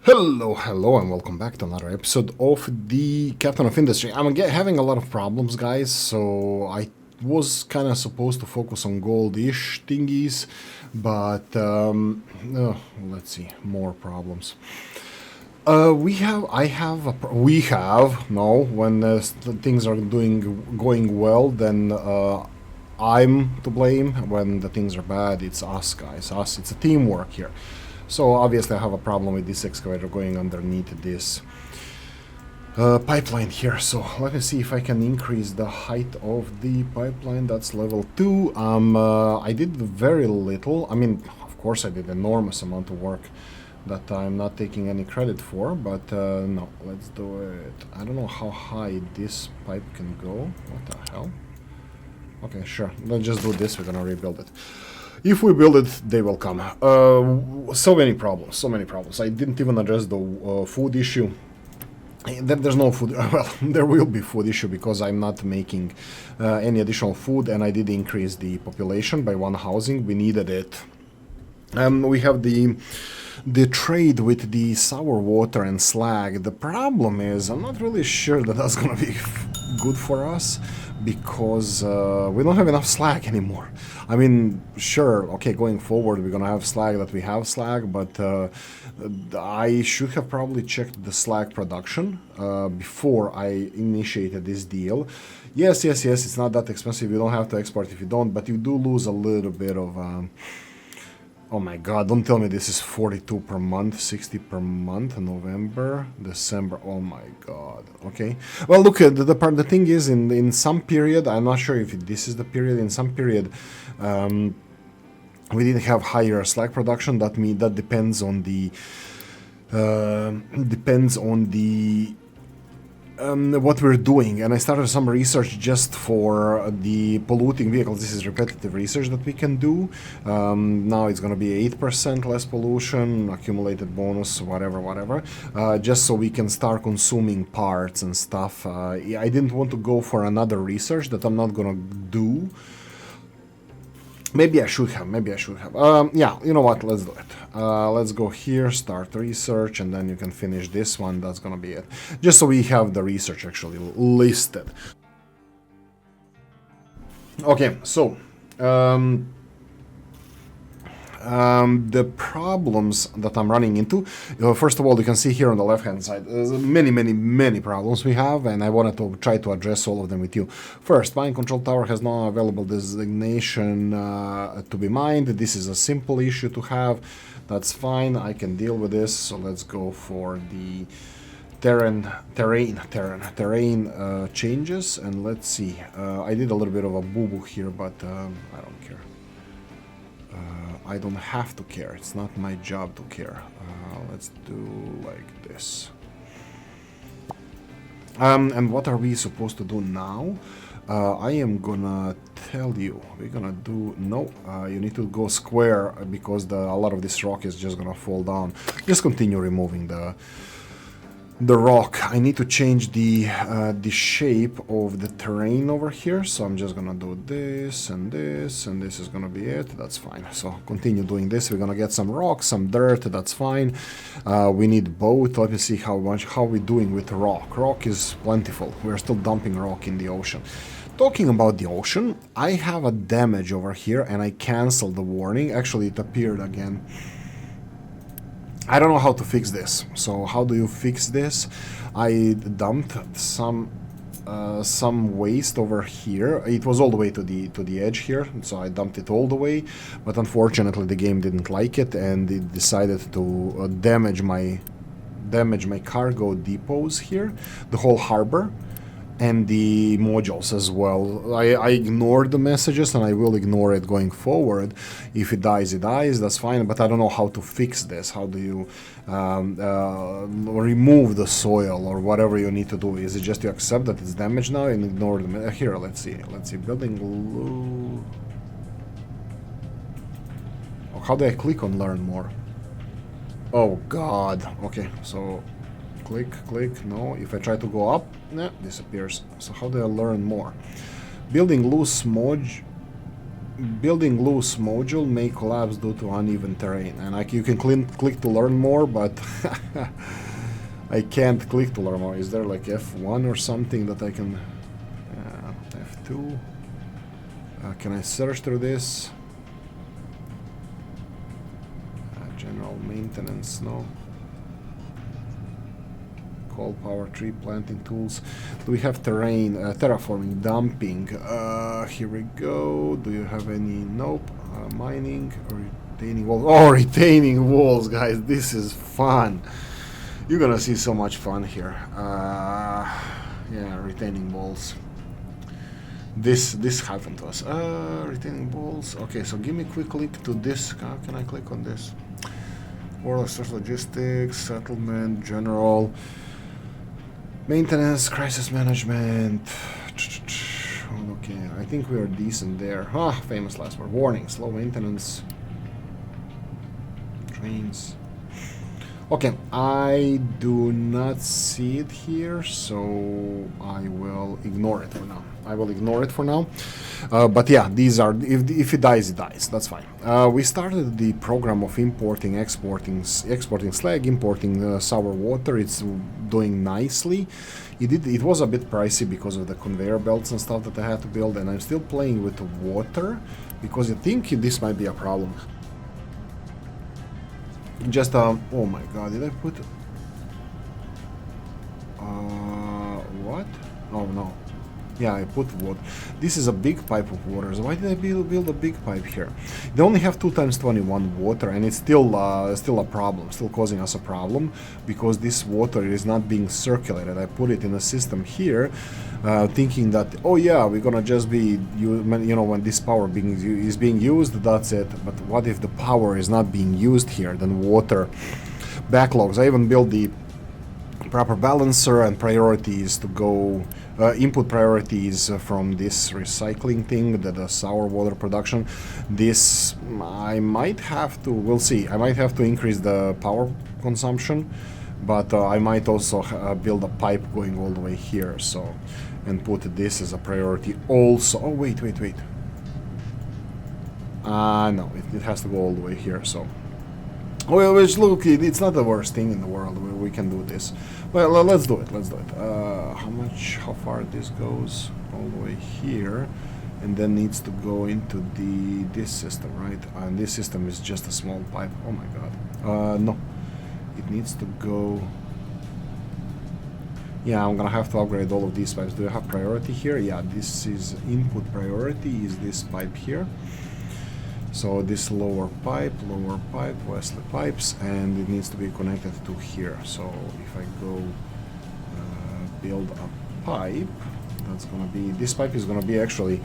Hello, and welcome back to another episode of the Captain of Industry. I'm having a lot of problems, guys, so I was kind of supposed to focus on gold-ish thingies, but, let's see, more problems. When things are going well, then I'm to blame. When the things are bad, it's us, guys, it's a teamwork here. So obviously I have a problem with this excavator going underneath this pipeline here. So let me see if I can increase the height of the pipeline. That's level 2. I did very little. I mean, of course I did enormous amount of work that I'm not taking any credit for, but no, let's do it. I don't know how high this pipe can go. What the hell? Okay, sure. Let's just do this. We're gonna rebuild it. If we build it, they will come. So many problems. I didn't even address the food issue. There's no food. Well, there will be food issue because I'm not making any additional food, and I did increase the population by 1 housing. We needed it. We have the trade with the sour water and slag. The problem is I'm not really sure that that's gonna be good for us, because we don't have enough slag anymore. I mean, sure, okay, going forward we're gonna have slag that we have slag, but I should have probably checked the slag production before I initiated this deal. Yes, it's not that expensive. You don't have to export if you don't, but you do lose a little bit of... Oh my god, don't tell me this is 42 per month, 60 per month, November, December, oh my god, okay. Well, look, the thing is, in some period, I'm not sure if this is the period, in some period, we did have higher slag production. That depends on the, what we're doing, and I started some research just for the polluting vehicles. This is repetitive research that we can do. Now it's gonna be 8% less pollution, accumulated bonus, whatever, just so we can start consuming parts and stuff. I didn't want to go for another research that I'm not gonna do. Maybe I should have. Yeah, you know what? Let's do it. Let's go here, start research, and then you can finish this one. That's gonna be it. Just so we have the research actually listed. Okay, so the problems that I'm running into, first of all, you can see here on the left hand side, there's many problems we have, and I wanted to try to address all of them with you. First, mine control tower has no available designation to be mined. This is a simple issue to have. That's fine, I can deal with this. So let's go for the terrain changes, and let's see. I did a little bit of a boo-boo here, but I don't care. I don't have to care. It's not my job to care. Let's do like this. And what are we supposed to do now? I am gonna tell you. We're gonna do... No, you need to go square, because a lot of this rock is just gonna fall down. Just continue removing the rock. I need to change the shape of the terrain over here, so I'm just gonna do this, and this is gonna be it. That's fine. So continue doing this. We're gonna get some rock, some dirt. That's fine. We need both. Let me see how we're doing with rock. Rock is plentiful. We're still dumping rock in the ocean. Talking about the ocean, I have a damage over here, and I canceled the warning. Actually, it appeared again. I don't know how to fix this. So how do you fix this? I dumped some waste over here. It was all the way to the edge here, so I dumped it all the way. But unfortunately, the game didn't like it, and it decided to damage my cargo depots here, the whole harbor, and the modules as well. I ignored the messages, and I will ignore it going forward. If it dies, it dies, that's fine, but I don't know how to fix this. How do you remove the soil, or whatever you need to do? Is it just to accept that it's damaged now and ignore the... Here, let's see, building... Oh, how do I click on learn more? Oh god, okay, so... Click, no. If I try to go up, disappears. So how do I learn more? Building loose building loose module may collapse due to uneven terrain. And like you can click to learn more, but I can't click to learn more. Is there like F1 or something that I can... F2. Can I search through this? General maintenance, no. Coal power, tree planting tools. Do we have terrain, terraforming, dumping? Here we go. Do you have any? Nope. Mining, retaining walls. Oh, retaining walls, guys. This is fun. You're gonna see so much fun here. Yeah, retaining walls. This happened to us. Retaining walls. Okay, so give me a quick click to this. How can I click on this? World logistics, settlement, general, maintenance, crisis management. Okay, I think we are decent there. Famous last word. Warning, slow maintenance. Trains. Okay, I do not see it here, so I will ignore it for now. But yeah, these are, if it dies, it dies. That's fine. We started the program of exporting slag, importing sour water. It's doing nicely. It was a bit pricey because of the conveyor belts and stuff that I had to build, and I'm still playing with the water because I think this might be a problem. Just oh my god, did I put what? Oh no. Yeah, I put water. This is a big pipe of water. So why did I build a big pipe here? They only have 2 × 21 water, and it's still a problem, still causing us a problem because this water is not being circulated. I put it in a system here, thinking that oh yeah, we're gonna just be when this power is being used, that's it. But what if the power is not being used here? Then water backlogs. I even built the proper balancer and priorities to go input priorities from this recycling thing, the sour water production. This I might have to, we'll see, I might have to increase the power consumption, but I might also build a pipe going all the way here, so, and put this as a priority also. Oh wait, no, it has to go all the way here, so. Well, which look, it's not the worst thing in the world. We can do this. Well, let's do it. How far this goes? All the way here, and then needs to go into this system, right? And this system is just a small pipe. Oh my god. No, it needs to go. Yeah, I'm gonna have to upgrade all of these pipes. Do you have priority here? Yeah, this is input priority. Is this pipe here? So this lower pipe, Wesley pipes, and it needs to be connected to here. So if I go build a pipe, that's gonna be, this pipe is gonna be actually,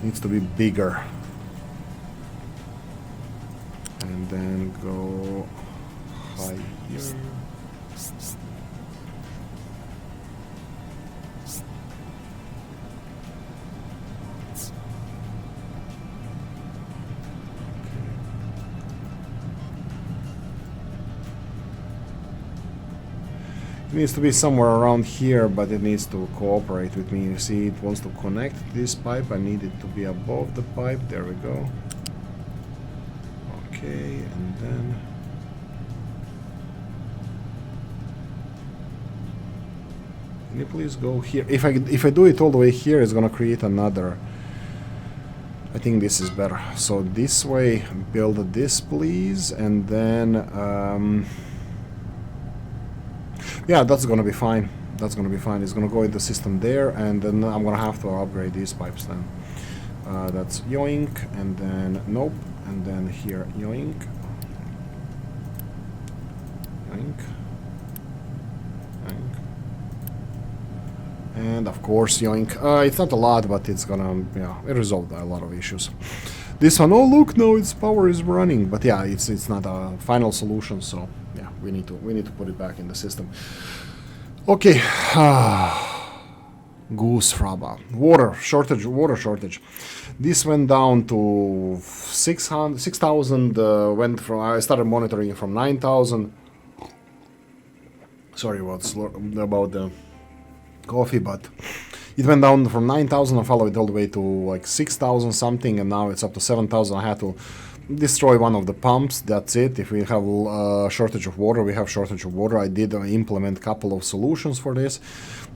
needs to be bigger. And then go high here. It needs to be somewhere around here, but it needs to cooperate with me. You see, it wants to connect this pipe. I need it to be above the pipe. There we go. Okay, and then can you please go here? If I do it all the way here, it's gonna create another. I think this is better. So this way, build this, please, and then. Yeah, that's gonna be fine. It's gonna go in the system there, and then I'm gonna have to upgrade these pipes then. That's yoink, and then nope, and then here yoink, yoink, yoink, and of course yoink. It's not a lot, but it's gonna, yeah, it resolved a lot of issues. This one, oh look, no, its power is running, but yeah, it's not a final solution, so. We need to put it back in the system. Okay. Goose fraba. Water shortage. This went down to 6,000. Went from, I started monitoring it from 9,000. Sorry about the coffee, but It went down from 9,000, I followed it all the way to like 6,000 something, and now it's up to 7,000. I had to destroy one of the pumps, that's it. If we have a shortage of water, we have shortage of water. I did implement a couple of solutions for this.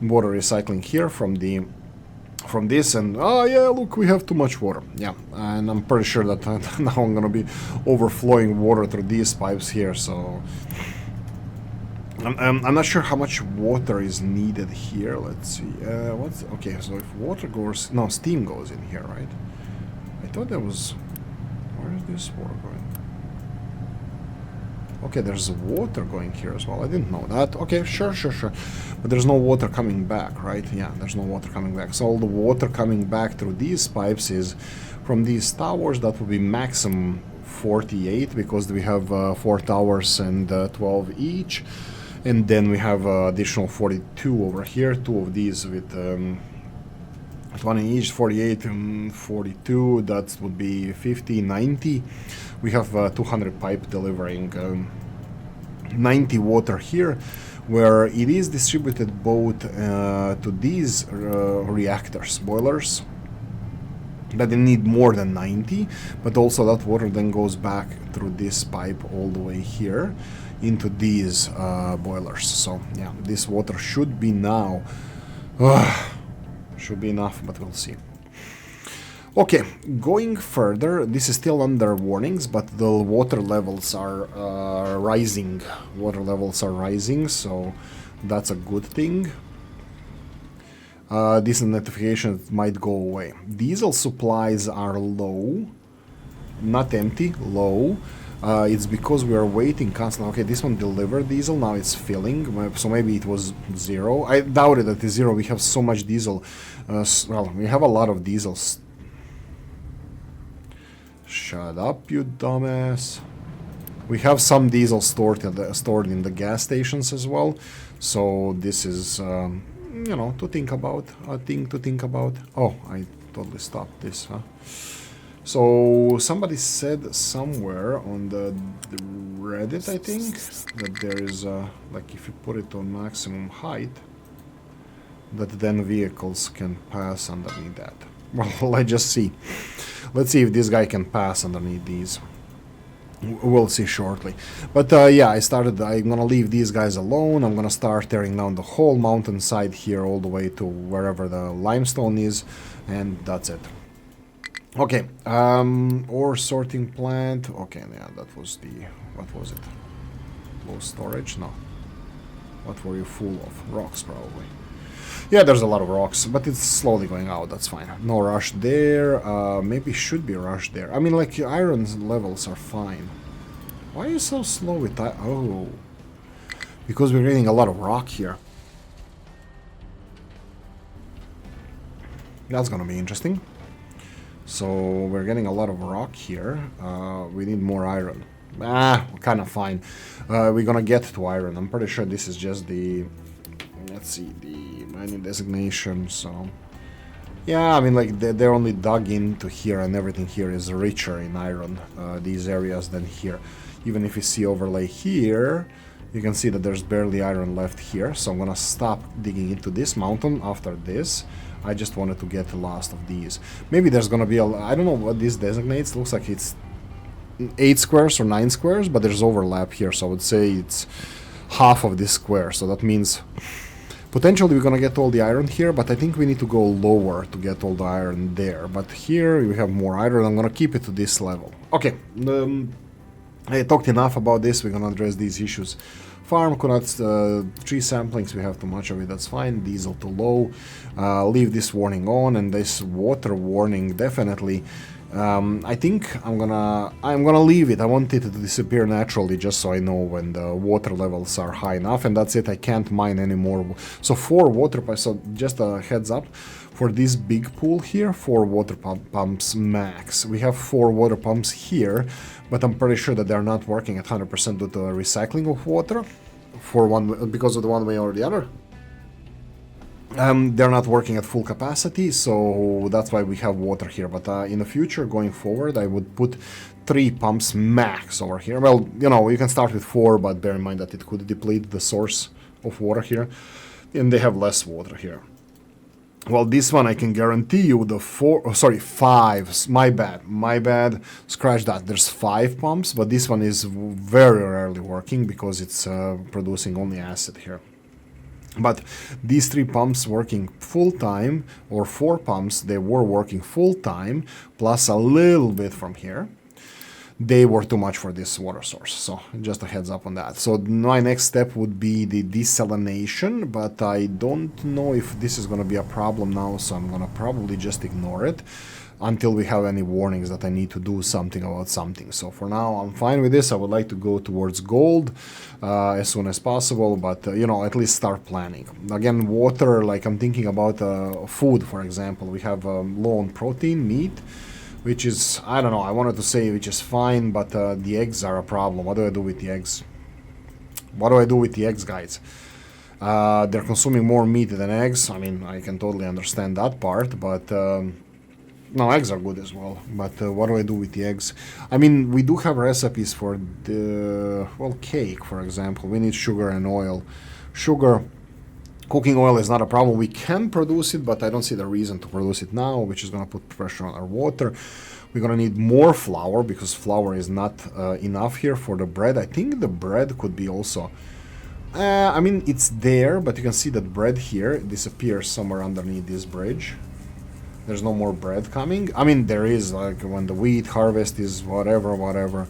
Water recycling here from this, and oh yeah, look, we have too much water. Yeah, and I'm pretty sure that now I'm gonna be overflowing water through these pipes here, so I'm not sure how much water is needed here. Let's see. What's okay? So if water goes, no, steam goes in here, right? I thought there was. Where is this water going? Okay, there's water going here as well. I didn't know that. Okay, sure. But there's no water coming back, right? Yeah, there's no water coming back. So all the water coming back through these pipes is from these towers. That would be maximum 48 because we have 4 towers and 12 each. And then we have additional 42 over here, 2 of these with 1 in each, 48 and 42, that would be 50, 90. We have 200 pipe delivering 90 water here, where it is distributed both to these reactors, boilers, that they need more than 90, but also that water then goes back through this pipe all the way here into these boilers. So yeah, this water should be now should be enough, but we'll see. Okay, going further, this is still under warnings, but the water levels are rising. Water levels are rising, so that's a good thing. These notifications might go away. Diesel supplies are low, not empty, low. It's because we are waiting constantly. Okay, this one delivered diesel, now it's filling, so maybe it was 0. I doubted that it's 0, we have so much diesel. Well, we have a lot of diesel. Shut up, you dumbass. We have some diesel stored in the gas stations as well, so this is, you know, to think about, a thing to think about. Oh, I totally stopped this, huh? So somebody said somewhere on the Reddit, I think, that there is like if you put it on maximum height, that then vehicles can pass underneath that. Well, let's just see. Let's see if this guy can pass underneath these. We'll see shortly. But yeah, I'm gonna leave these guys alone. I'm gonna start tearing down the whole mountainside here all the way to wherever the limestone is, and that's it. Okay, ore sorting plant. Okay, yeah, that was the, what was it? Low storage? No. What were you full of? Rocks, probably. Yeah, there's a lot of rocks, but it's slowly going out, that's fine. No rush there, maybe should be rush there. I mean, like, iron levels are fine. Why are you so slow with that? Oh, because we're getting a lot of rock here. That's gonna be interesting. So, we're getting a lot of rock here. We need more iron. Kind of fine. We're gonna get to iron. I'm pretty sure this is just the... Let's see, the mining designation, so... Yeah, I mean, like, they're only dug into here, and everything here is richer in iron, these areas, than here. Even if you see overlay here, you can see that there's barely iron left here, so I'm gonna stop digging into this mountain after this. I just wanted to get the last of these. Maybe there's gonna be a... I don't know what this designates, looks like it's 8 squares or 9 squares, but there's overlap here, so I would say it's half of this square, so that means... Potentially we're gonna get all the iron here, but I think we need to go lower to get all the iron there. But here we have more iron, I'm gonna keep it to this level. Okay, I talked enough about this, we're gonna address these issues. Farm coconuts, tree samplings, we have too much of it, that's fine. Diesel too low. Leave this warning on, and this water warning definitely. I think I'm gonna leave it. I want it to disappear naturally, just so I know when the water levels are high enough, and that's it. I can't mine anymore. So 4 water pumps. So just a heads up, for this big pool here, 4 water pumps max. We have 4 water pumps here, but I'm pretty sure that they're not working at 100% due to recycling of water, because of the one way or the other. They're not working at full capacity, so that's why we have water here. But in the future, going forward, I would put 3 pumps max over here. Well, you know, you can start with 4, but bear in mind that it could deplete the source of water here, and they have less water here. Well, this one I can guarantee you the five. My bad. Scratch that. There's 5 pumps, but this one is very rarely working because it's producing only acid here. But these 3 pumps working full time, or 4 pumps, they were working full time, plus a little bit from here. They were too much for this water source, so just a heads up on that. So my next step would be the desalination, but I don't know if this is going to be a problem now, so I'm going to probably just ignore it until we have any warnings that I need to do something about something. So for now, I'm fine with this. I would like to go towards gold as soon as possible, but you know, at least start planning. Again, water, like I'm thinking about food, for example. We have low on protein, meat, which is, I don't know, I wanted to say which is fine, but the eggs are a problem. What do I do with the eggs? What do I do with the eggs, guys? They're consuming more meat than eggs. I mean, I can totally understand that part, but no, eggs are good as well. But what do I do with the eggs? I mean, we do have recipes for the, well, cake, for example. We need sugar and oil. Sugar, cooking oil is not a problem. We can produce it, but I don't see the reason to produce it now, which is going to put pressure on our water. We're going to need more flour, because flour is not enough here for the bread. I think the bread could be also... I mean, it's there, but you can see that bread here disappears somewhere underneath this bridge. There's no more bread coming. I mean, there is, like, when the wheat harvest is whatever,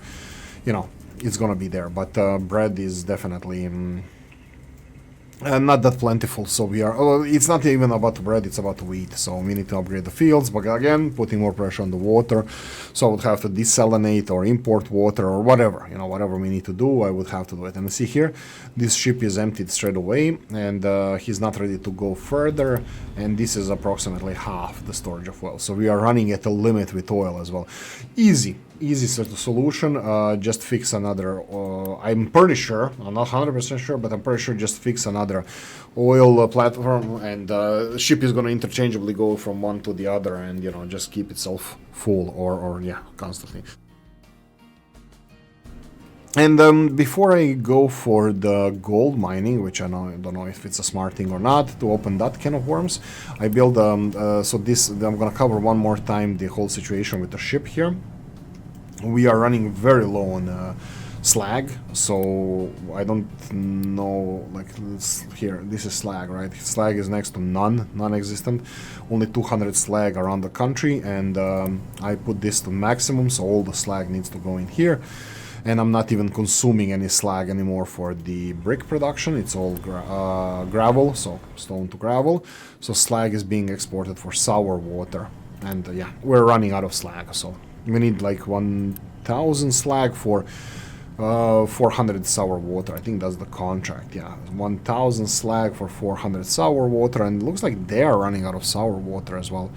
you know, it's going to be there. But bread is definitely... not that plentiful, so we are... Oh, it's not even about the bread, it's about the wheat, so we need to upgrade the fields, but again, putting more pressure on the water, so I would have to desalinate or import water or whatever, you know, whatever we need to do, I would have to do it. And you see here, this ship is emptied straight away, and he's not ready to go further, and this is approximately half the storage of oil, so we are running at a limit with oil as well. Easy sort of solution. Just fix another, I'm pretty sure, I'm not 100% sure, but I'm pretty sure just fix another oil platform, and the ship is going to interchangeably go from one to the other, and, you know, just keep itself full, or yeah, constantly. And before I go for the gold mining, which I don't know if it's a smart thing or not, to open that can of worms, I build, so this, I'm going to cover one more time the whole situation with the ship here. We are running very low on slag, so I don't know, like, here, this is slag, right? Slag is next to non-existent, only 200 slag around the country, and I put this to maximum, so all the slag needs to go in here, and I'm not even consuming any slag anymore for the brick production. It's all gravel, so stone to gravel, so slag is being exported for sour water, and yeah, we're running out of slag, so we need like 1,000 slag for 400 sour water. I think that's the contract, yeah. 1,000 slag for 400 sour water, and it looks like they're running out of sour water as well.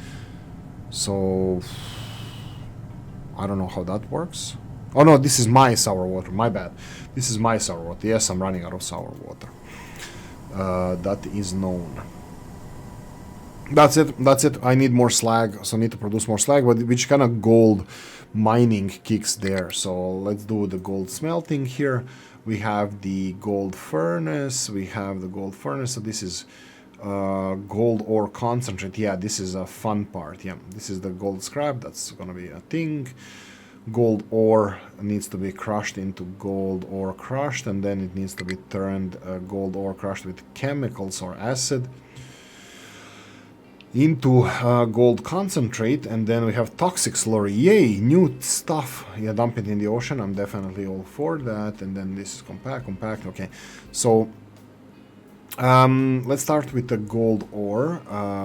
So, I don't know how that works. Oh no, this is my sour water, my bad. This is my sour water. Yes, I'm running out of sour water. That is known. That's it. I need more slag, so I need to produce more slag, but which kind of gold mining kicks there? So let's do the gold smelting here. We have the gold furnace, so this is gold ore concentrate. Yeah, this is a fun part. Yeah, this is the gold scrap, that's gonna be a thing. Gold ore needs to be crushed into gold ore crushed, and then it needs to be turned gold ore crushed with chemicals or acid into gold concentrate, and then we have toxic slurry. Yay, new stuff. Yeah, dump it in the ocean. I'm definitely all for that. And then this is compact. Okay, so let's start with the gold ore.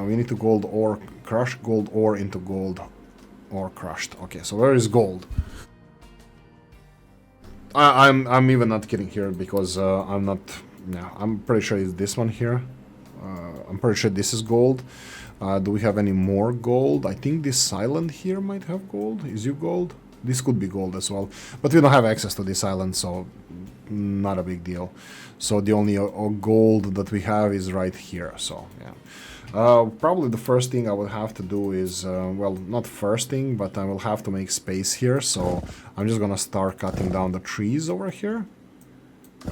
We need to crush gold ore into gold ore crushed. Okay, so where is gold? I'm even not kidding here, because I'm pretty sure it's this one here. I'm pretty sure this is gold. Do we have any more gold? I think this island here might have gold. Is you gold? This could be gold as well. But we don't have access to this island, so not a big deal. So the only gold that we have is right here, so yeah. Probably the first thing I will have to do is, well, not first thing, but I will have to make space here. So I'm just gonna start cutting down the trees over here.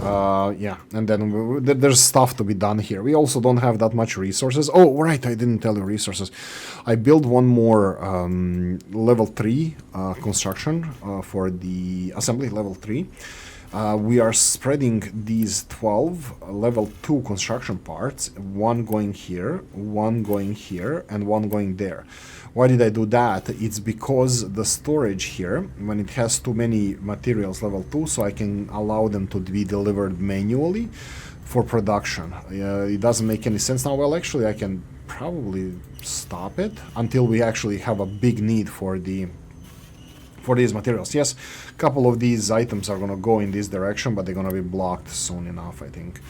Yeah, and then there's stuff to be done here. We also don't have that much resources. Oh, right, I didn't tell you resources. I built one more level 3 construction for the assembly, level 3. We are spreading these 12 level 2 construction parts, one going here, one going here, and one going there. Why did I do that? It's because the storage here, when it has too many materials level 2, so I can allow them to be delivered manually for production. It doesn't make any sense now. Well, actually, I can probably stop it until we actually have a big need for these materials. Yes, a couple of these items are gonna go in this direction, but they're gonna be blocked soon enough, I think.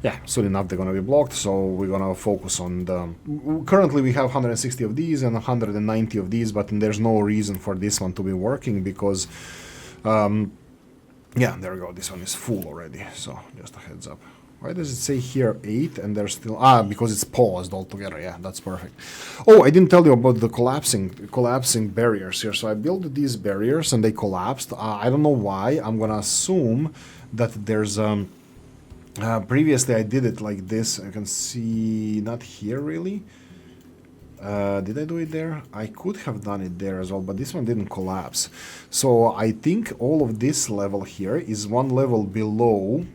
Yeah, soon enough they're gonna be blocked, so we're gonna focus on the... Currently we have 160 of these and 190 of these, but there's no reason for this one to be working because... yeah, there we go, this one is full already, so just a heads up. Why does it say here 8 and there's still... Ah, because it's paused altogether. Yeah, that's perfect. Oh, I didn't tell you about the collapsing barriers here. So I built these barriers and they collapsed. I don't know why. I'm gonna assume that there's... previously I did it like this. I can see... Not here, really. Did I do it there? I could have done it there as well, but this one didn't collapse. So I think all of this level here is one level below...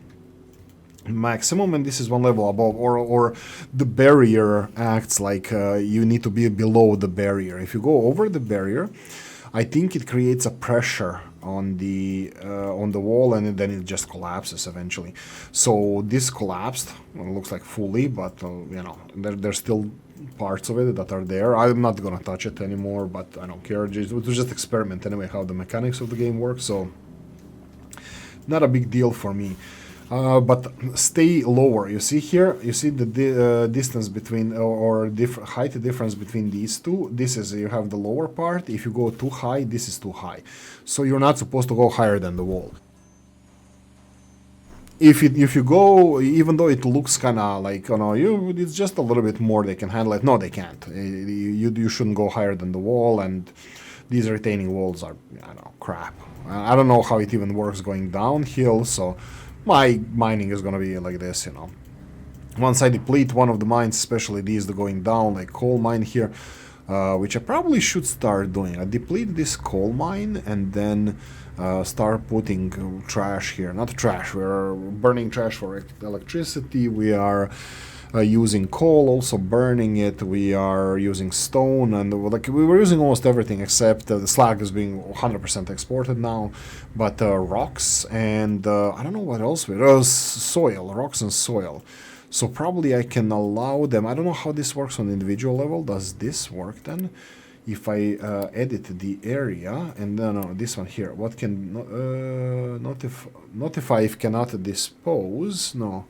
maximum, and this is one level above, or the barrier acts like you need to be below the barrier. If you go over the barrier, I think it creates a pressure on the wall, and then it just collapses eventually. So this collapsed. Well, it looks like fully, but you know, there's still parts of it that are there. I'm not gonna touch it anymore, but I don't care. It was just experiment anyway how the mechanics of the game work, so not a big deal for me. But stay lower. You see here, you see the distance between, or height difference between these two. This is, you have the lower part. If you go too high, this is too high. So you're not supposed to go higher than the wall. If you go, even though it looks kind of like, you know, it's just a little bit more they can handle it. No, they can't. You shouldn't go higher than the wall, and these retaining walls are, I don't know, crap. I don't know how it even works going downhill, so... My mining is gonna be like this, you know. Once I deplete one of the mines, especially these that are going down, like coal mine here, which I probably should start doing. I deplete this coal mine and then start putting trash here. Not trash, we're burning trash for electricity, we are using coal, also burning it, we are using stone, and like we were using almost everything except the slag is being 100% exported now, but rocks and I don't know what else, soil, rocks and soil. So probably I can allow them, I don't know how this works on the individual level. Does this work then? If I edit the area, and then this one here, what can, notify if cannot dispose, no.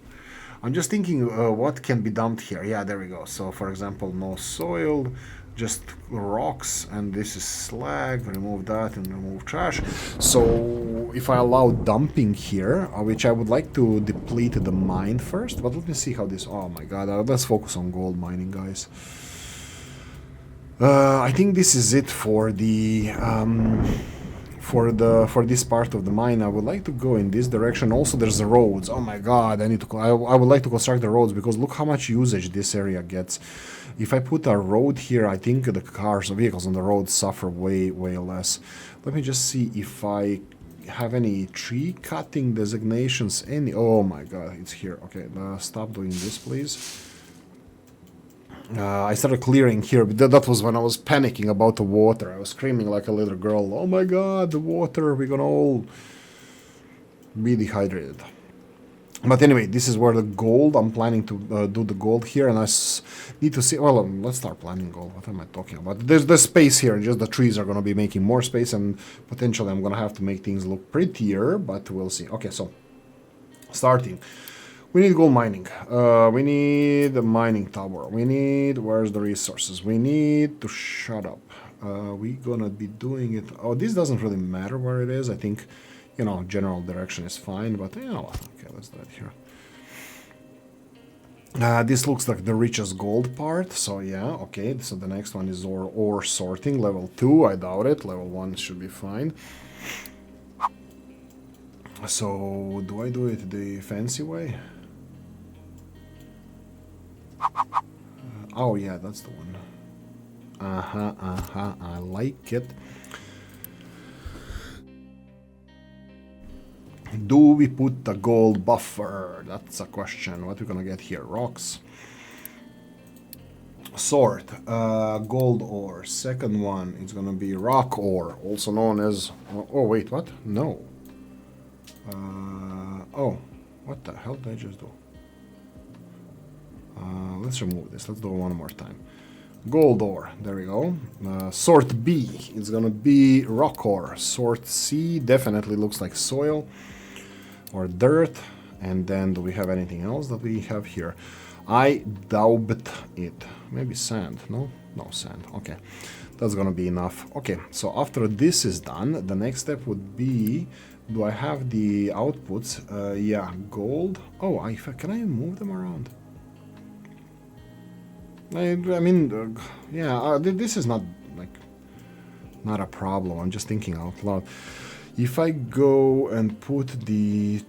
I'm just thinking what can be dumped here. Yeah, there we go. So, for example, no soil, just rocks, and this is slag. Remove that and remove trash. So, if I allow dumping here, which I would like to deplete the mine first, but let me see how this... Oh my god, let's focus on gold mining, guys. I think this is it for the... for this part of the mine. I would like to go in this direction. Also, there's the roads. Oh my god, I would like to construct the roads, because look how much usage this area gets. If I put a road here, I think the cars or vehicles on the road suffer way less. Let me just see if I have any tree cutting designations. Oh my god, it's here. Okay, stop doing this, please. I started clearing here, but that was when I was panicking about the water. I was screaming like a little girl, oh my god, the water, we're gonna all be dehydrated. But anyway, this is where the gold, I'm planning to do the gold here, and I need to see, well, let's start planning gold. What am I talking about? There's space here, and just the trees are gonna be making more space, and potentially I'm gonna have to make things look prettier, but we'll see. Okay, so, starting. We need gold mining. We need the mining tower. We need... Where's the resources? We need to shut up. We're gonna be doing it... Oh, this doesn't really matter where it is. I think, you know, general direction is fine, but, you know, okay, let's do it here. This looks like the richest gold part, so yeah, okay. So the next one is ore sorting, level 2. I doubt it. Level 1 should be fine. So, do I do it the fancy way? Oh yeah, that's the one. I like it. Do we put the gold buffer? That's a question. What are we gonna get here? Rocks. Sword. Gold ore. Second one is gonna be rock ore, also known as... Oh, wait, what? No. Oh, what the hell did I just do? Let's remove this. Let's do it one more time. Gold ore. There we go. Sort B. It's gonna be rock ore. Sort C definitely looks like soil or dirt. And then do we have anything else that we have here? I doubt it. Maybe sand. No? No sand. Okay. That's gonna be enough. Okay, so after this is done, the next step would be... Do I have the outputs? Yeah, gold. Oh, can I move them around? I mean, yeah, this is not, like, not a problem. I'm just thinking out loud. If I go and put the...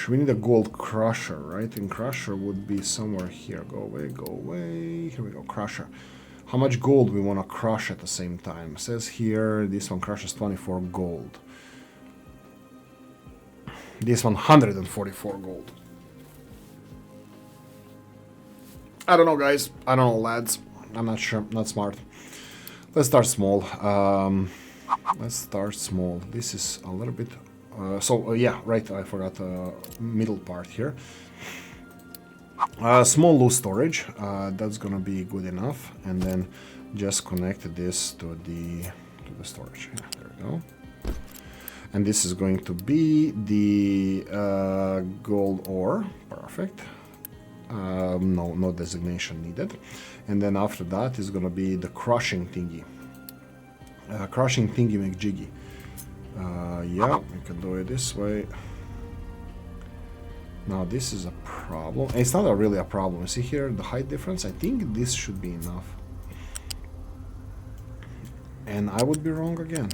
We need a gold crusher, right? And crusher would be somewhere here. Go away, go away. Here we go, crusher. How much gold we want to crush at the same time? It says here, this one crushes 24 gold. This one, 144 gold. I don't know, guys. I don't know, lads. I'm not sure. Not smart. Let's start small. Let's start small. This is a little bit... yeah, right. I forgot the middle part here. Small loose storage. That's gonna be good enough. And then just connect this to the storage. Yeah, there we go. And this is going to be the gold ore. Perfect. No designation needed. And then after that is going to be the crushing thingy. Crushing thingy McJiggy. Yeah, we can do it this way. Now this is a problem. It's not really a problem. See here the height difference? I think this should be enough. And I would be wrong again.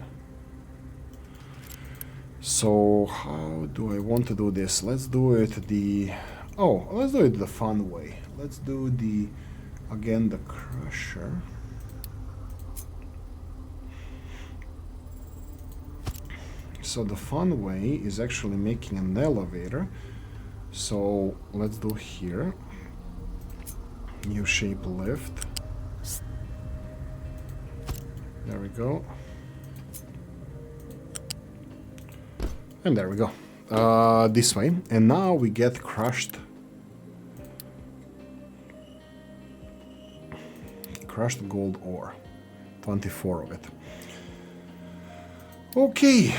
So how do I want to do this? Let's do it the... Oh, let's do it the fun way. Let's do the... Again, the crusher. So the fun way is actually making an elevator. So let's do here. U-shape lift. There we go. And there we go. This way. And now we get crushed. Crushed gold ore. 24 of it. Okay.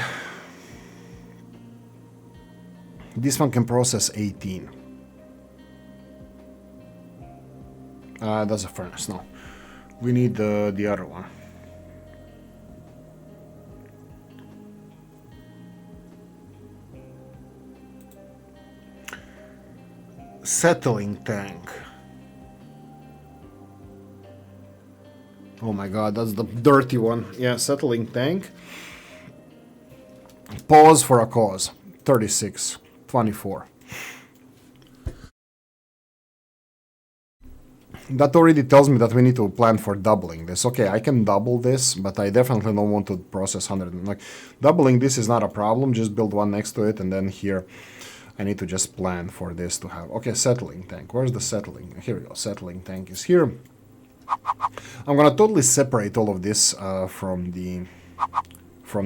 This one can process 18. That's a furnace, no. We need the other one. Settling tank. Oh my god, that's the dirty one. Yeah, settling tank. Pause for a cause. 36. 24. That already tells me that we need to plan for doubling this. Okay, I can double this, but I definitely don't want to process 100. Like, doubling this is not a problem. Just build one next to it, and then here I need to just plan for this to have... Okay, settling tank. Where's the settling? Here we go. Settling tank is here. I'm gonna totally separate all of this from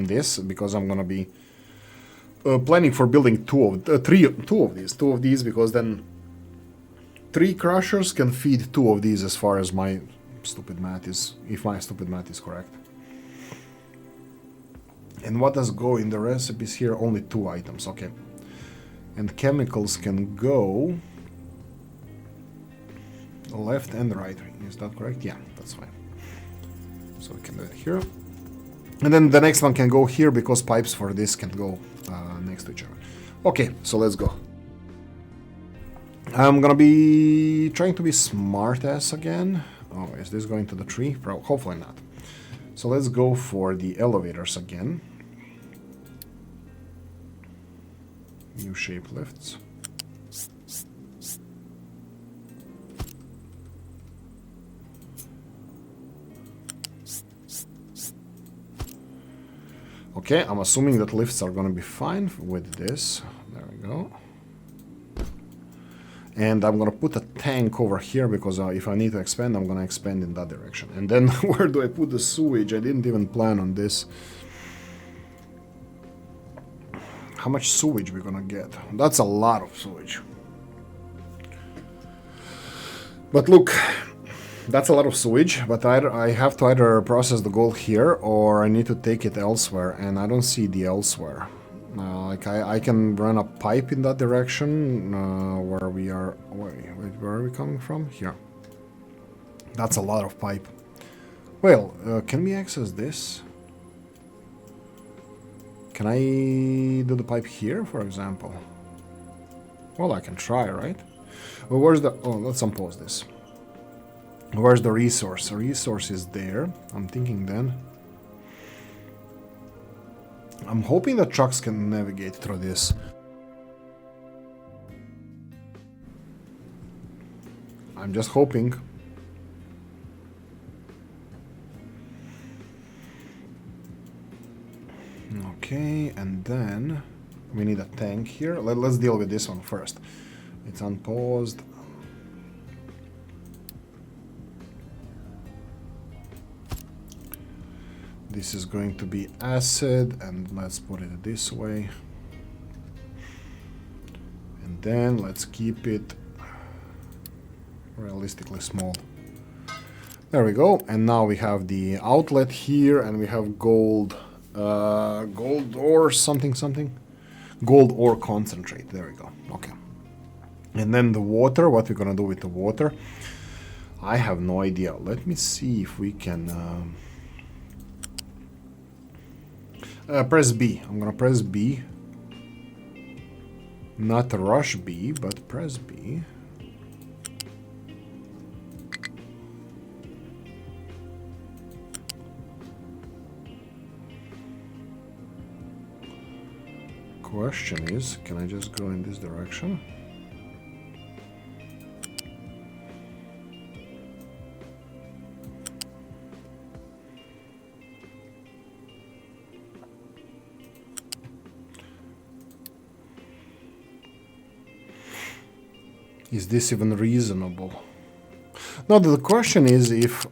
this, because I'm gonna be planning for building two of these, because then 3 crushers can feed 2 of these, as far as my stupid math is, if my stupid math is correct. And what does go in the recipes here? Only 2 items, okay. And chemicals can go left and right. Is that correct? Yeah, that's fine. So we can do it here. And then the next one can go here, because pipes for this can go next to each other. Okay, so let's go. I'm gonna be trying to be smart-ass again. Oh, is this going to the tree? Hopefully not. So let's go for the elevators again. U-shape lifts. Okay, I'm assuming that lifts are gonna be fine with this. There we go. And I'm gonna put a tank over here because if I need to expand, I'm gonna expand in that direction. And then where do I put the sewage? I didn't even plan on this. How much sewage we're gonna get? That's a lot of sewage. But look, that's a lot of sewage, but I have to either process the gold here or I need to take it elsewhere, and I don't see the elsewhere. Like I can run a pipe in that direction where we are. Wait, where are we coming from? Here. That's a lot of pipe. Well, can we access this? Can I do the pipe here, for example? Well, I can try, right? Well, where's the... Oh, let's unpause this. Where's the resource? The resource is there. I'm thinking then. I'm hoping that trucks can navigate through this. I'm just hoping. Okay, and then we need a tank here. Let's deal with this one first. It's unpaused. This is going to be acid, and let's put it this way. And then let's keep it realistically small. There we go. And now we have the outlet here, and we have gold, gold ore something. Gold ore concentrate. There we go. Okay. And then the water. What we're gonna do with the water? I have no idea. Let me see if we can. Press B. I'm gonna press B. Not rush B, but press B. Question is, can I just go in this direction? Is this even reasonable? No, the question is if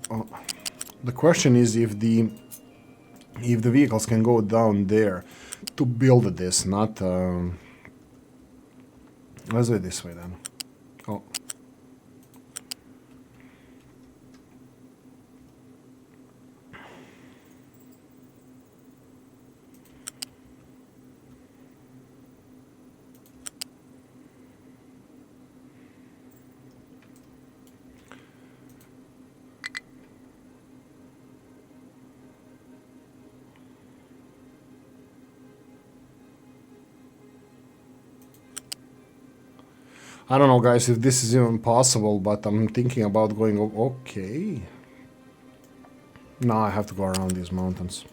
the vehicles can go down there to build this, not let's do it this way then. Oh. I don't know, guys, if this is even possible, but I'm thinking about going... Okay. Now I have to go around these mountains.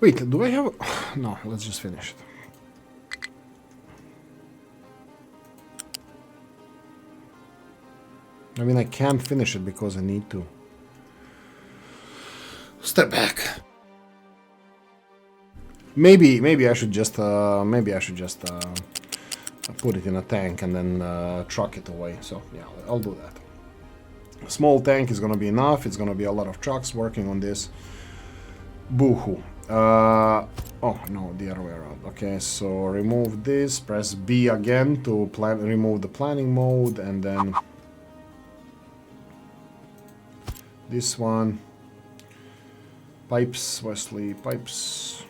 Wait, do I have... No, let's just finish it. I mean, I can't finish it because I need to. Step back. Maybe I should just put it in a tank and then truck it away. So yeah, I'll do that. A small tank is gonna be enough. It's gonna be a lot of trucks working on this. Boo-hoo. Oh no, the other way around. Okay, so remove this. Press B again to remove the planning mode, and then this one. Pipes, Wesley, pipes.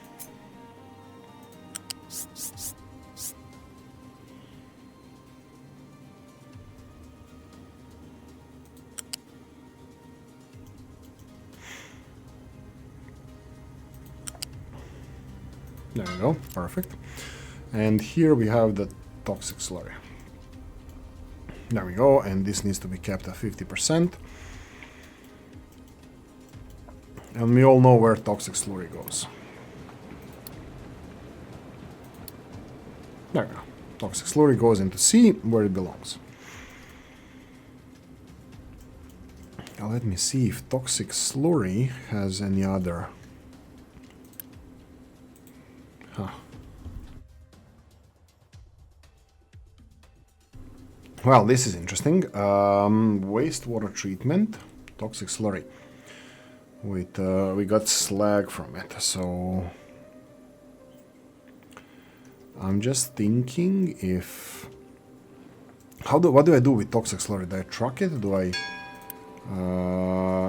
There we go, perfect. And here we have the toxic slurry. There we go, and this needs to be kept at 50%. And we all know where toxic slurry goes. There we go. Toxic slurry goes into C, where it belongs. Now let me see if toxic slurry has any other... Huh. Well, this is interesting. Wastewater treatment, toxic slurry. With we got slag from it, so I'm just thinking if what do I do with toxic slurry? Do I truck it? Do I?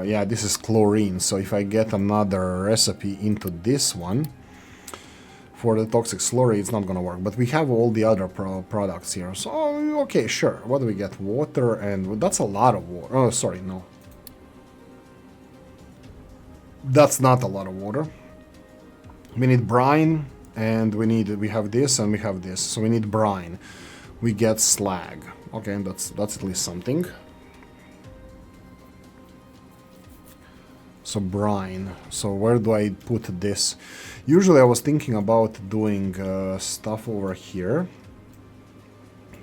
Yeah, this is chlorine. So if I get another recipe into this one for the toxic slurry, it's not gonna work. But we have all the other products here. So okay, sure. What do we get? Water, and that's a lot of water. Oh, sorry, no. That's not a lot of water. We need brine, and we have this and we have this. So we need brine. We get slag. Okay, that's at least something. So brine. So where do I put this? Usually I was thinking about doing stuff over here,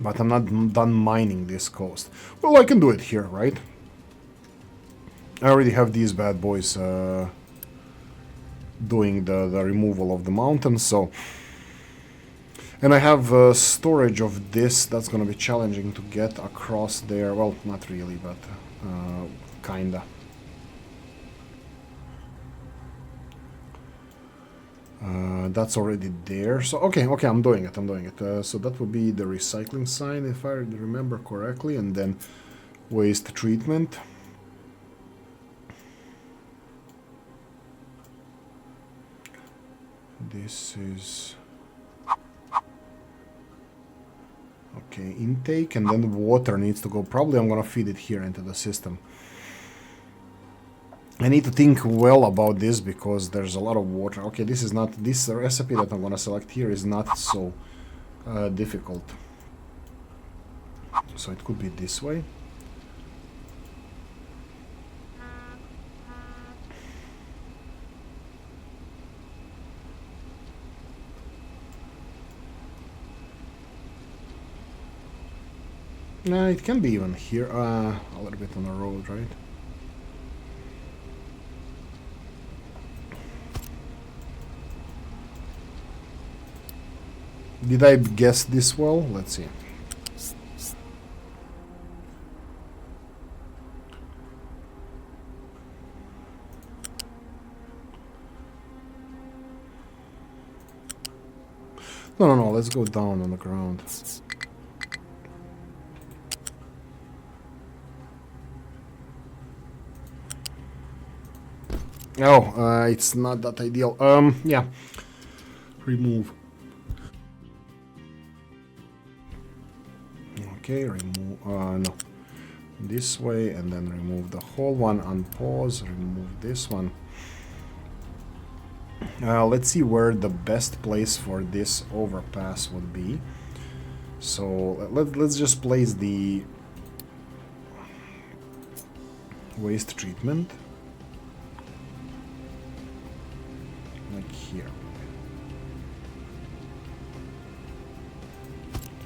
but I'm not done mining this coast. Well, I can do it here, right? I already have these bad boys doing the removal of the mountains, so... And I have storage of this. That's gonna be challenging to get across there. Well, not really, but kinda. That's already there. So, okay, I'm doing it. So that will be the recycling sign, if I remember correctly, and then waste treatment. This is... Okay, intake, and then water needs to go. Probably I'm gonna feed it here into the system. I need to think well about this because there's a lot of water. Okay, this is not... This recipe that I'm gonna select here is not so difficult. So it could be this way. It can be even here, a little bit on the road, right? Did I guess this well? Let's see. No, let's go down on the ground. Oh, it's not that ideal. Yeah. Remove. Okay, remove, no. This way, and then remove the whole one, unpause, remove this one. Let's see where the best place for this overpass would be. So, let's just place the waste treatment. Like here.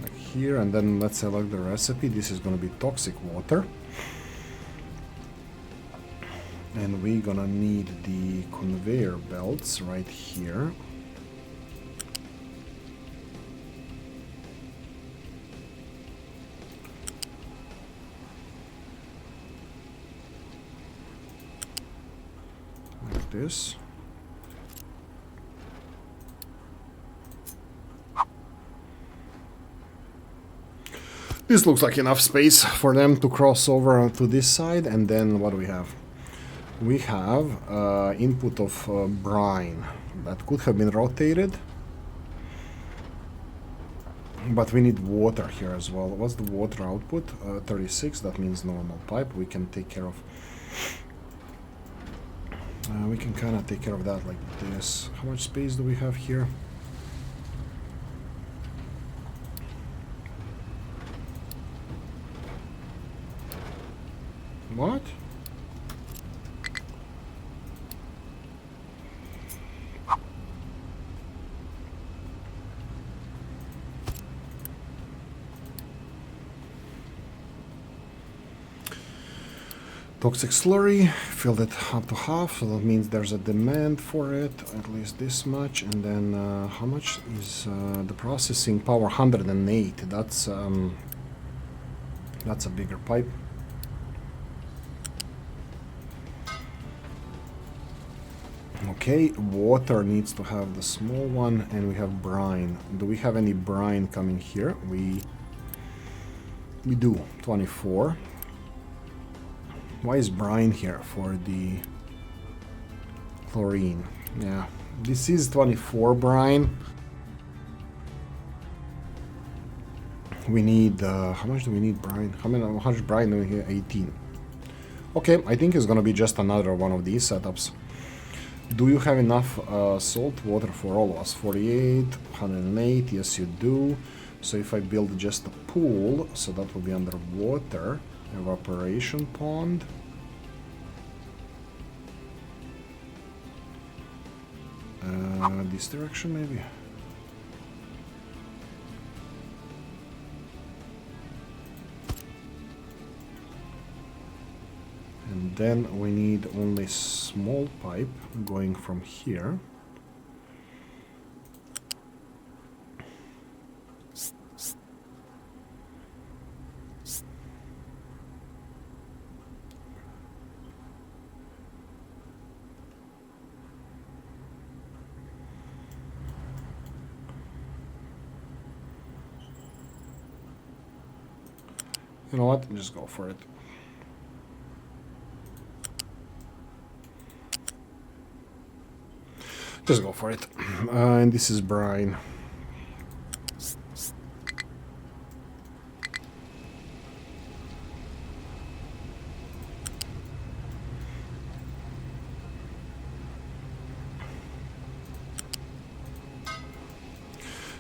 Like here, and then let's select the recipe. This is going to be toxic water. And we're gonna need the conveyor belts right here. Like this. This looks like enough space for them to cross over to this side, and then what do we have? We have input of brine that could have been rotated, but we need water here as well. What's the water output? 36, that means normal pipe. We can take care of... we can kind of take care of that like this. How much space do we have here? What? Toxic slurry, filled it up to half, so that means there's a demand for it, at least this much. And then how much is the processing power? 108. That's a bigger pipe. Okay, water needs to have the small one, and we have brine. Do we have any brine coming here? We do. 24. Why is brine here for the chlorine? Yeah, this is 24 brine. We need, how much do we need brine? How much brine do we need? 18. Okay, I think it's gonna be just another one of these setups. Do you have enough salt water for all of us? 48, 108, yes you do. So if I build just a pool, so that will be underwater. Evaporation pond. This direction maybe? And then we need only small pipe going from here. You know what? Just go for it. Just go for it. And this is brine.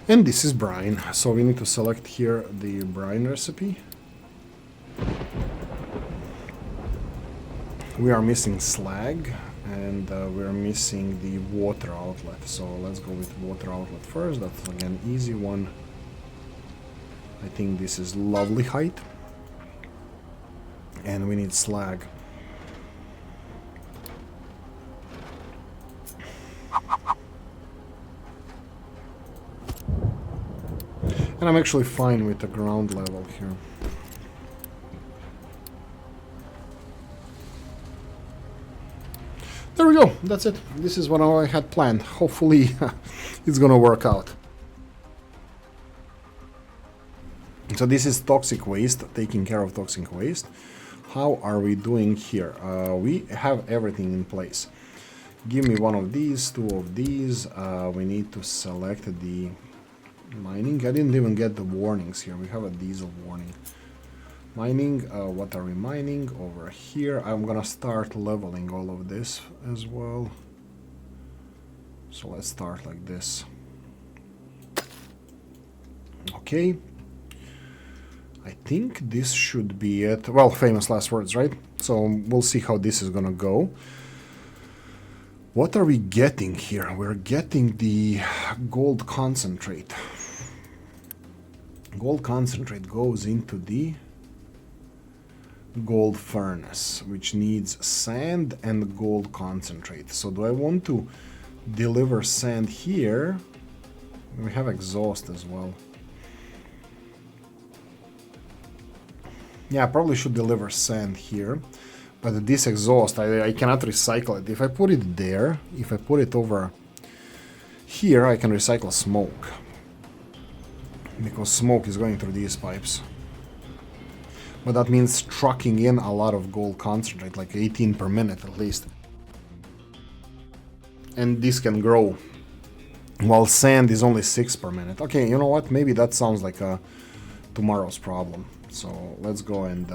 And this is brine. So we need to select here the brine recipe. We are missing slag, and we're missing the water outlet. So let's go with water outlet first. That's again easy one. I think this is lovely height. And we need slag. And I'm actually fine with the ground level here. There we go, that's it. This is what I had planned. Hopefully it's gonna work out. So this is toxic waste, taking care of toxic waste. How are we doing here? We have everything in place. Give me one of these, two of these. We need to select the mining. I didn't even get the warnings here. We have a diesel warning. Mining, what are we mining? Over here. I'm gonna start leveling all of this as well. So let's start like this. Okay. I think this should be it. Well, famous last words, right? So we'll see how this is gonna go. What are we getting here? We're getting the gold concentrate. Gold concentrate goes into the gold furnace, which needs sand and gold concentrate. So do I want to deliver sand here? We have exhaust as well. Yeah, I probably should deliver sand here, but this exhaust, I cannot recycle it. If I put it there, if I put it over here, I can recycle smoke, because smoke is going through these pipes. But that means trucking in a lot of gold concentrate, like 18 per minute at least. And this can grow, while sand is only 6 per minute. Okay, you know what? Maybe that sounds like a tomorrow's problem. So let's go and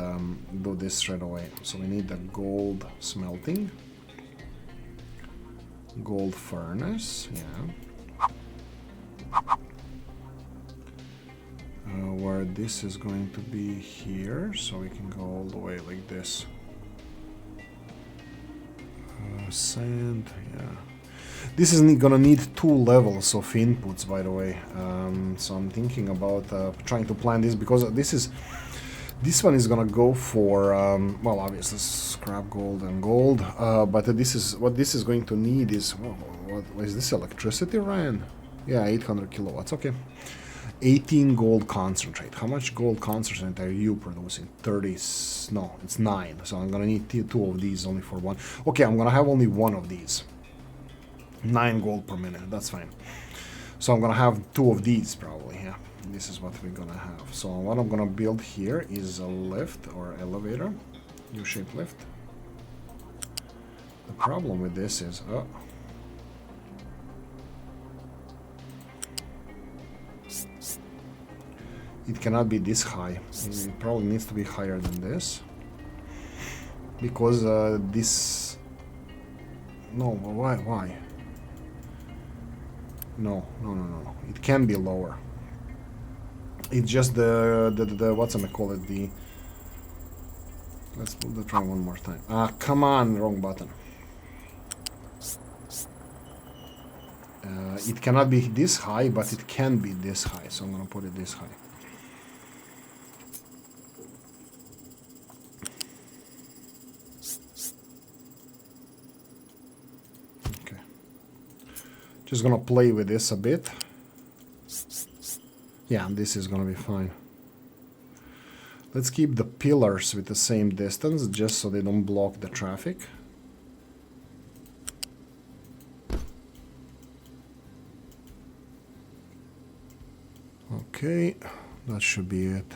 do this straight away. So we need the gold smelting. Gold furnace, yeah. Where this is going to be here, so we can go all the way like this. Sand, yeah. This is gonna need 2 levels of inputs, by the way. So I'm thinking about trying to plan this, because This one is gonna go for, well, obviously scrap gold and gold, but this is what this is going to need is, what is this, electricity ran? Yeah, 800 kilowatts, okay. 18 gold concentrate. How much gold concentrate are you producing? 30, no, it's 9, so I'm gonna need 2 of these only for one. Okay, I'm gonna have only 1 of these. 9 gold per minute, that's fine. So I'm gonna have 2 of these probably, yeah. This is what we're gonna have. So what I'm gonna build here is a lift or elevator, U-shaped lift. The problem with this is, it cannot be this high. It probably needs to be higher than this. Because this... No, why? No. It can be lower. It's just the what's I call it, the... Let's try one more time. Come on, wrong button. It cannot be this high, but it can be this high, so I'm gonna put it this high. Okay. Just gonna play with this a bit. Yeah, this is gonna be fine. Let's keep the pillars with the same distance, just so they don't block the traffic. Okay, that should be it.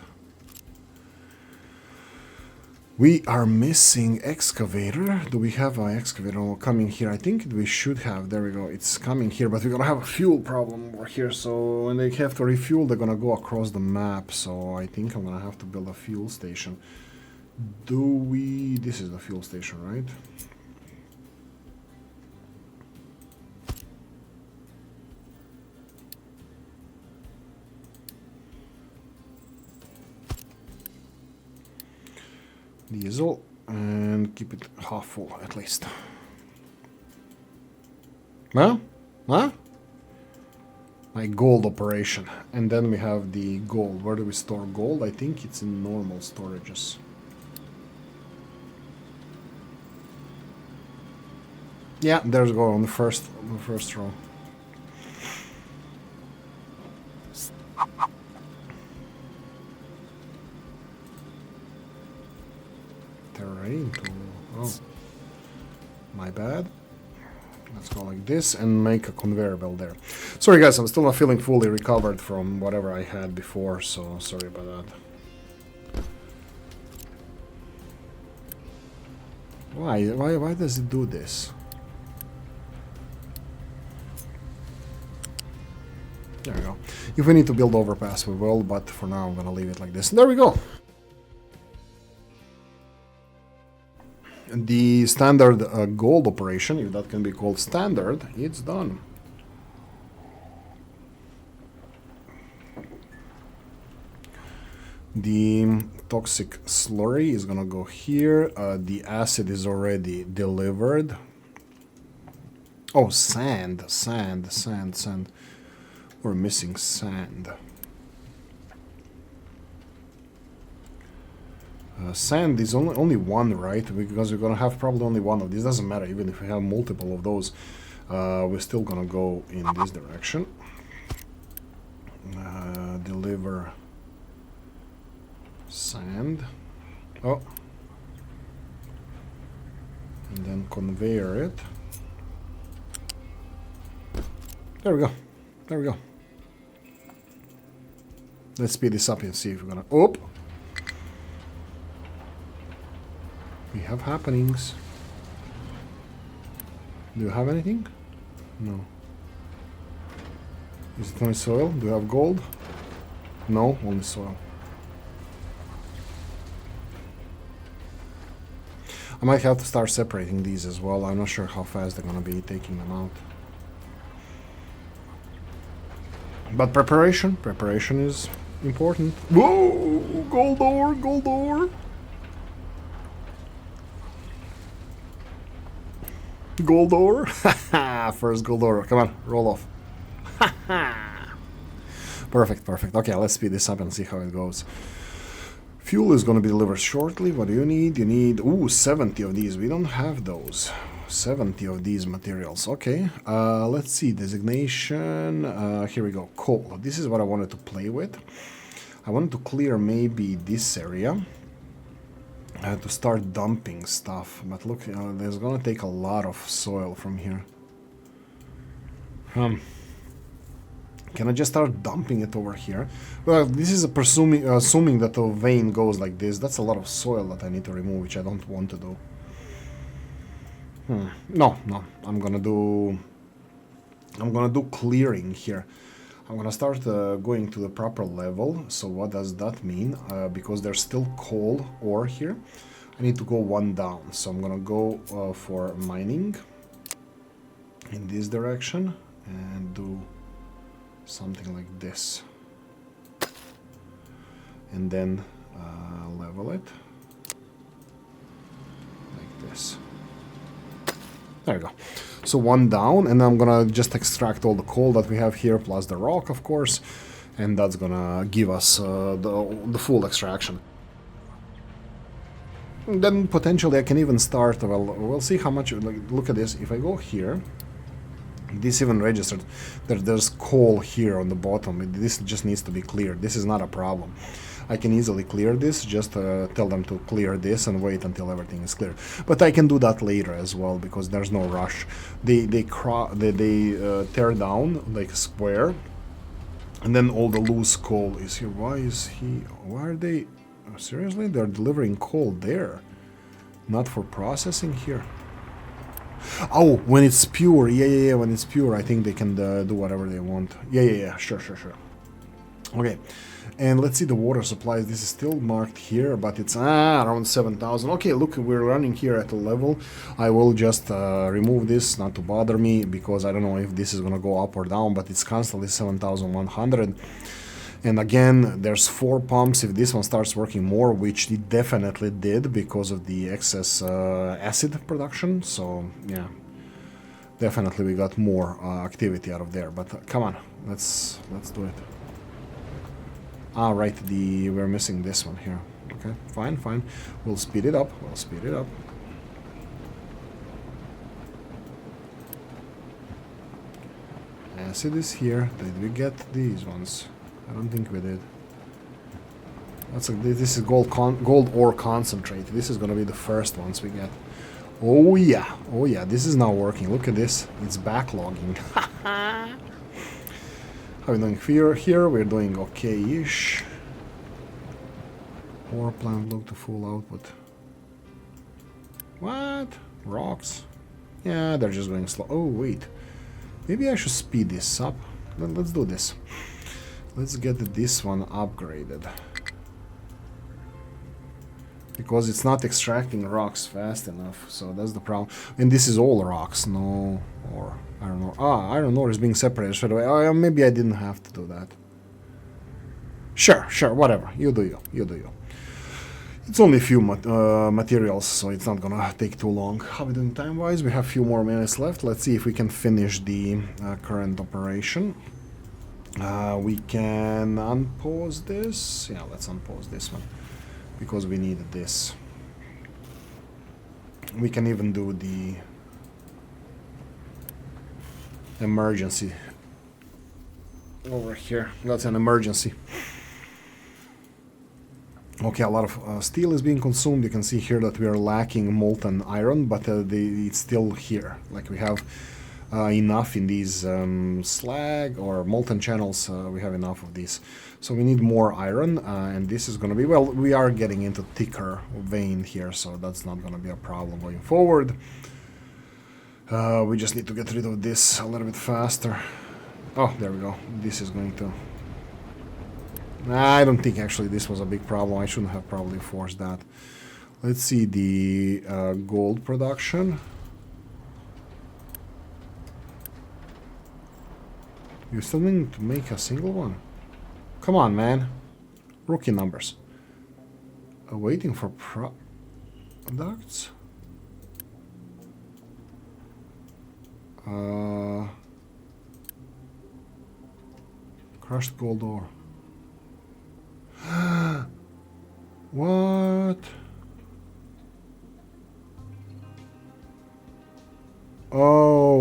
We are missing excavator. Do we have an excavator coming here? I think we should have. There we go. It's coming here, but we're gonna have a fuel problem over here. So when they have to refuel, they're gonna go across the map. So I think I'm gonna have to build a fuel station. Do we... This is the fuel station, right? Diesel, and keep it half full at least. Well, huh? My gold operation. And then we have the gold. Where do we store gold? I think it's in normal storages. Yeah, there's gold on the first row. Terrain tool. Oh, my bad. Let's go like this and make a conveyor belt there. Sorry guys, I'm still not feeling fully recovered from whatever I had before, so sorry about that. Why does it do this? There we go. If we need to build overpass, we will, but for now I'm gonna leave it like this. There we go. The standard gold operation, if that can be called standard, it's done. The toxic slurry is gonna go here. The acid is already delivered. Oh, sand. We're missing sand. Sand is only one, right? Because we're gonna have probably only one of these. Doesn't matter, even if we have multiple of those, we're still gonna go in this direction. Deliver sand. Oh. And then conveyor it. There we go. There we go. Let's speed this up and see if we're gonna... Oh! We have happenings. Do you have anything? No. Is it only soil? Do you have gold? No, only soil. I might have to start separating these as well. I'm not sure how fast they're gonna be taking them out. But preparation is important. Whoa! Gold ore, gold ore! Gold ore? First gold ore. Come on, roll off. Perfect. Okay, let's speed this up and see how it goes. Fuel is going to be delivered shortly. What do you need? You need, ooh, 70 of these. We don't have those. 70 of these materials. Okay, let's see. Designation. Here we go. Coal. This is what I wanted to play with. I wanted to clear maybe this area. To start dumping stuff. But look, there's going to take a lot of soil from here. Can I just start dumping it over here? Well, this is assuming that the vein goes like this. That's a lot of soil that I need to remove, which I don't want to do. No, I'm gonna do clearing here. I'm gonna start going to the proper level. So what does that mean? Because there's still coal ore here, I need to go one down. So I'm gonna go for mining in this direction and do something like this, and then level it like this. There we go. So one down, and I'm gonna just extract all the coal that we have here plus the rock, of course, and that's gonna give us the full extraction. And then potentially I can even start, well, we'll see how much. Like, look at this. If I go here, this even registered that there's coal here on the bottom. This just needs to be cleared. This is not a problem. I can easily clear this, just tell them to clear this and wait until everything is clear. But I can do that later as well, because there's no rush. They tear down like a square, and then all the loose coal is here. Why are they, seriously? They're delivering coal there, not for processing here. Oh, when it's pure, yeah, when it's pure, I think they can do whatever they want. Yeah, sure. Okay, and let's see the water supplies. This is still marked here, but it's around 7,000. Okay, look, we're running here at a level. I will just remove this, not to bother me, because I don't know if this is gonna go up or down, but it's constantly 7,100. And again, there's 4 pumps. If this one starts working more, which it definitely did because of the excess acid production, so yeah, definitely we got more activity out of there. But come on, let's do it. Ah, right, we're missing this one here. Okay, fine. We'll speed it up. Acid is here. Did we get these ones? I don't think we did. This is gold ore concentrate. This is gonna be the first ones we get. Oh yeah, this is now working. Look at this, it's backlogging. How are we doing here? We're doing okay-ish. Ore plant look to full output. What? Rocks? Yeah, they're just going slow. Oh wait, maybe I should speed this up. Let's do this. Let's get this one upgraded, because it's not extracting rocks fast enough, so that's the problem. And this is all rocks, no, or I don't know. Iron ore is being separated straight away. Oh, maybe I didn't have to do that. Sure, whatever. You do you. It's only a few materials, so it's not gonna take too long. How are we doing time-wise? We have a few more minutes left. Let's see if we can finish the current operation. We can unpause this. Yeah, let's unpause this one, because we needed this. We can even do the emergency over here. That's an emergency. Okay, a lot of steel is being consumed. You can see here that we are lacking molten iron, but it's still here. Like, we have enough in these slag or molten channels. We have enough of these, so we need more iron, and this is going to be, well, we are getting into thicker vein here, so that's not going to be a problem going forward. We just need to get rid of this a little bit faster. Oh, there we go. This is going to, I don't think actually this was a big problem. I shouldn't have probably forced that. Let's see the gold production. You still need to make a single one? Come on, man. Rookie numbers. Waiting for products? Crushed gold ore. What?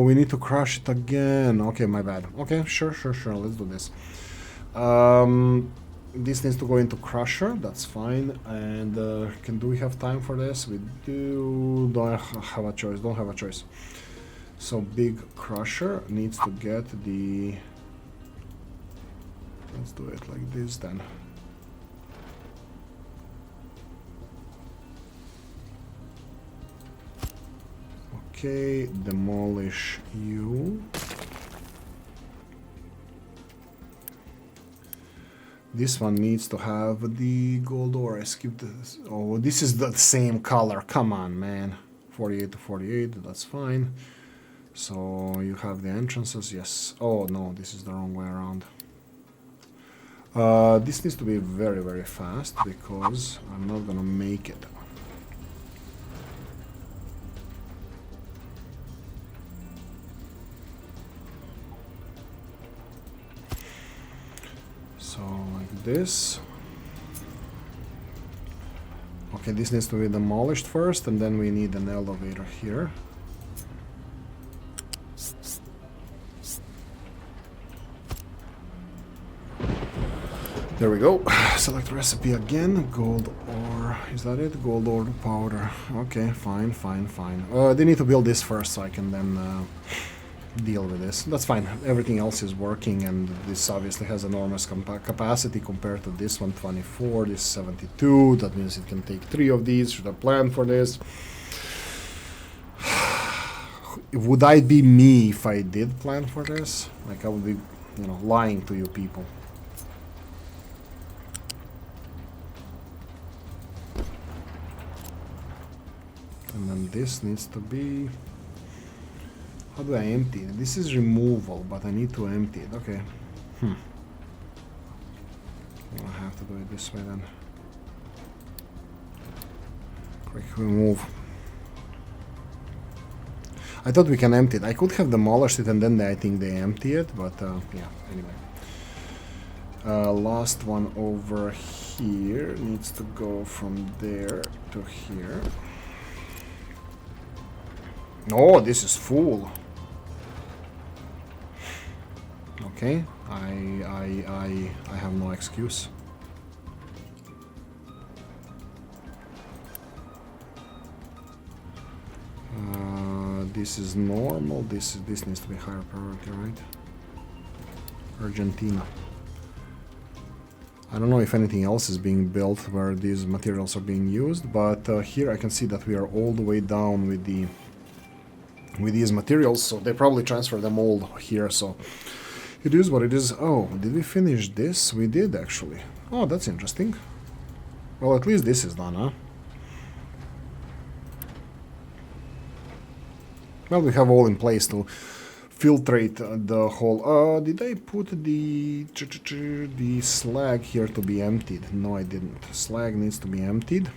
we need to crush it again. Okay, my bad. Okay, sure, let's do this. This needs to go into crusher, that's fine. And do we have time for this? We do. Don't have a choice. So big crusher needs to get the... Let's do it like this then. Okay, demolish you. This one needs to have the gold ore. I skipped this. Oh, this is the same color. Come on, man. 48 to 48, that's fine. So you have the entrances, yes. Oh no, this is the wrong way around. This needs to be very, very fast because I'm not gonna make it. So like this. Okay, this needs to be demolished first, and then we need an elevator here. There we go. Select recipe again. Gold ore. Is that it? Gold ore powder. Okay, fine. They need to build this first so I can then deal with this. That's fine. Everything else is working, and this obviously has enormous capacity compared to this one, 24, this 72. That means it can take 3 of these. Should have planned for this. Would I be me if I did plan for this? Like, I would be, lying to you people. And then this needs to be... How do I empty it? This is removal, but I need to empty it. Okay. I'm gonna have to do it this way then. Quick remove. I thought we can empty it. I could have demolished it and then I think they empty it, but yeah, anyway. Last one over here needs to go from there to here. Oh, this is full. Okay, I have no excuse. This is normal. This needs to be higher priority, right? Argentina. I don't know if anything else is being built where these materials are being used, but here I can see that we are all the way down with these materials, so they probably transfer them all here. So it is what it is. Oh, did we finish this? We did actually. Oh, that's interesting. Well, at least this is done, huh? Well, we have all in place to filtrate the whole... did I put the slag here to be emptied? No, I didn't. Slag needs to be emptied.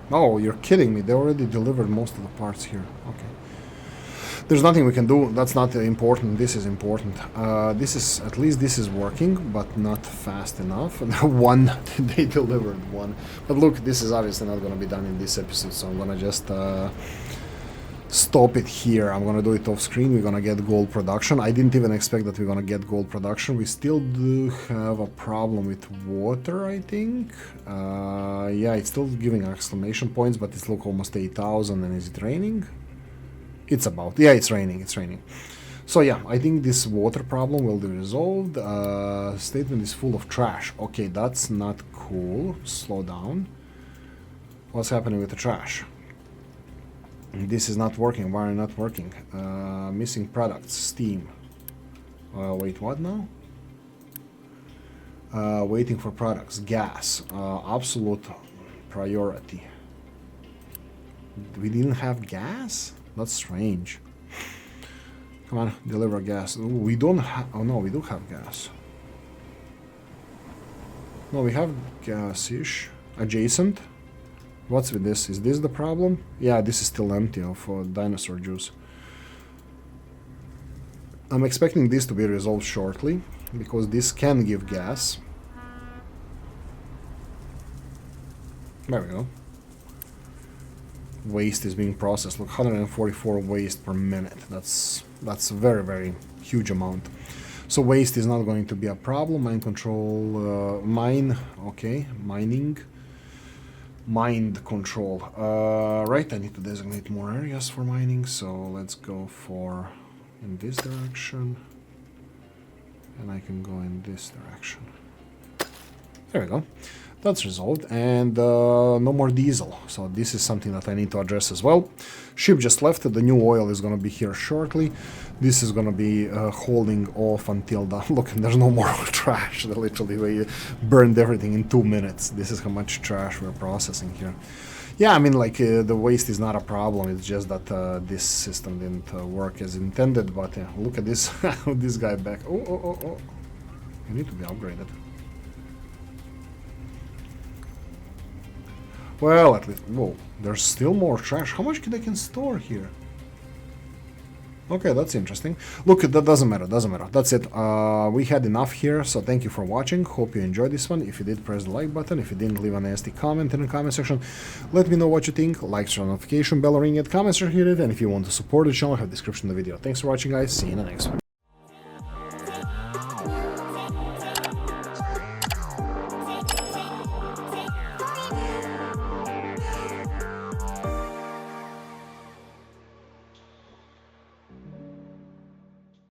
Oh, you're kidding me. They already delivered most of the parts here. Okay. There's nothing we can do. That's not important. This is important. At least this is working, but not fast enough. One, they delivered one. But look, this is obviously not going to be done in this episode, so I'm going to just stop it here. I'm going to do it off screen. We're going to get gold production. I didn't even expect that we're going to get gold production. We still do have a problem with water, I think. Yeah, it's still giving exclamation points, but it's look almost 8,000. And is it raining? It's about. Yeah, it's raining. So yeah, I think this water problem will be resolved. Statement is full of trash. Okay, that's not cool. Slow down. What's happening with the trash? This is not working. Why are you not working? Missing products. Steam. Wait, what now? Waiting for products. Gas. Absolute priority. We didn't have gas? That's strange. Come on, deliver gas. Ooh, we don't have... Oh no, we do have gas. No, we have gas-ish. Adjacent. What's with this? Is this the problem? Yeah, this is still empty of dinosaur juice. I'm expecting this to be resolved shortly, because this can give gas. There we go. Waste is being processed. Look, 144 waste per minute. That's a very, very huge amount. So waste is not going to be a problem. Mine control, mine, okay, mining. Mind control. Right, I need to designate more areas for mining, so let's go for in this direction. And I can go in this direction. There we go. That's resolved. And no more diesel. So this is something that I need to address as well. Ship just left. The new oil is going to be here shortly. This is going to be holding off until the... Look, there's no more trash. They literally burned everything in 2 minutes. This is how much trash we're processing here. Yeah, I mean, like, the waste is not a problem. It's just that this system didn't work as intended. But look at this. This guy back. Oh. You need to be upgraded. Well, at least... Whoa, there's still more trash. How much they can store here? Okay, that's interesting. Look, that doesn't matter, That's it. We had enough here, so thank you for watching. Hope you enjoyed this one. If you did, press the like button. If you didn't, leave a nasty comment in the comment section. Let me know what you think. Like, share, notification bell, ring it, comments are here. And if you want to support the channel, I have a description in the video. Thanks for watching, guys. See you in the next one.